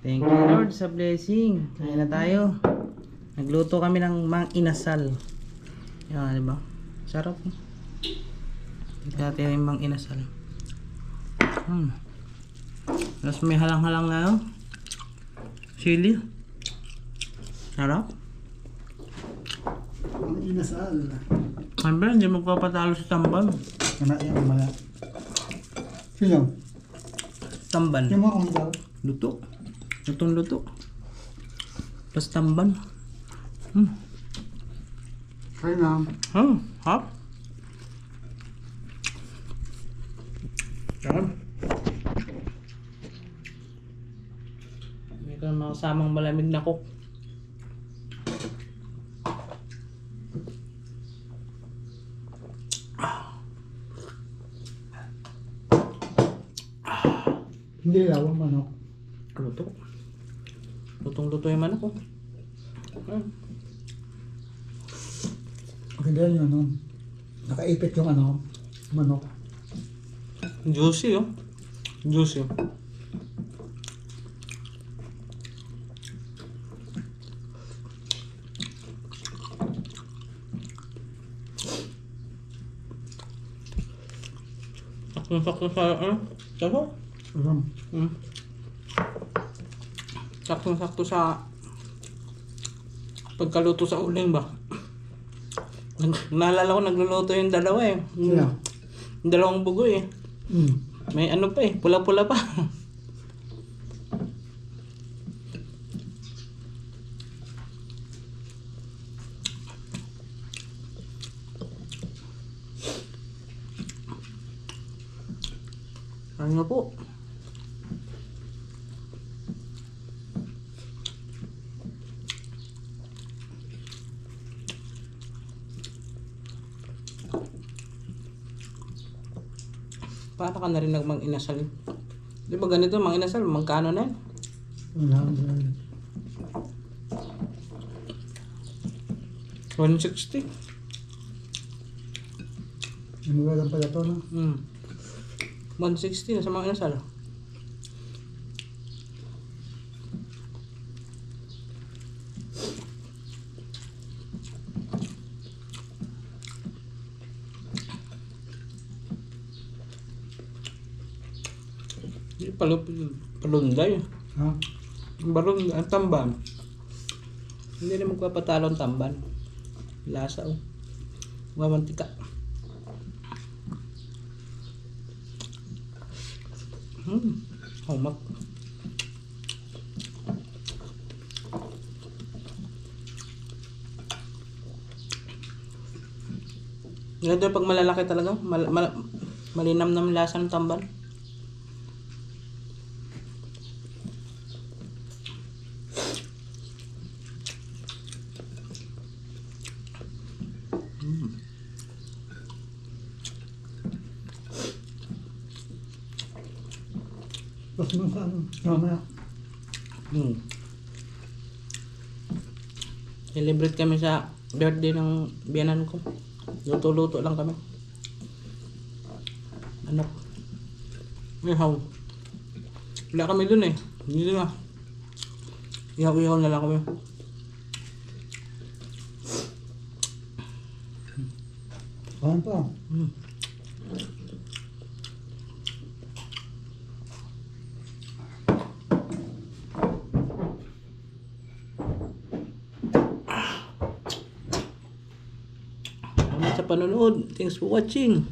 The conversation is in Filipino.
Thank you Lord sa blessing. Kain na tayo. Nagluto kami ng mang inasal. Yan, di ba? Sarap. Ito natin yung mang inasal. Tapos may halang-halang na yun. Chili. Sarap. Ang inasal. Siyempre, hindi magpapatalo sa tamban. Kana yan mala. Sino? Tamban. Yung mga daw. Luto. Lutong luto. Plus tamban. Kaya na. Hap. Sarap. May mga kasamang malamig na coke. Hindi daw ang manok. Luto. Lutong-luto yung manok ko. Hindi yun ano. Nakaipit yung ano. Manok. Juicy oh. Juicy. Sakto sa Sakto? Sakto sa pagkaluto sa uling ba? Naalala ko nagluluto yung dalawa eh. Sila? Yung dalawang bugoy eh. May ano pa eh, pula-pula pa. Ano po? Paano ka na rin nagmang inasal? Di ba ganito, mang inasal, magkano na yan? 160. Yung mga pala to no? 160 na sa mang inasal. Palunday. Ha? Barun, ang tamban. Hindi na magpapatalo ang tamban. Lasa oh. Mamantika. Humak. Ganito pag malalaki talaga. Malinam na yung lasa ng tamban. Tapos mo sa ano? Mamaya. Celebrate kami sa birthday ng biyanan ko. Luto-luto lang kami. Ano? Ihaw. Wala kami dun eh. Hindi na. Ihaw-ihaw na lang kami. Kain pa. Salamat sa panonood. Thanks for watching.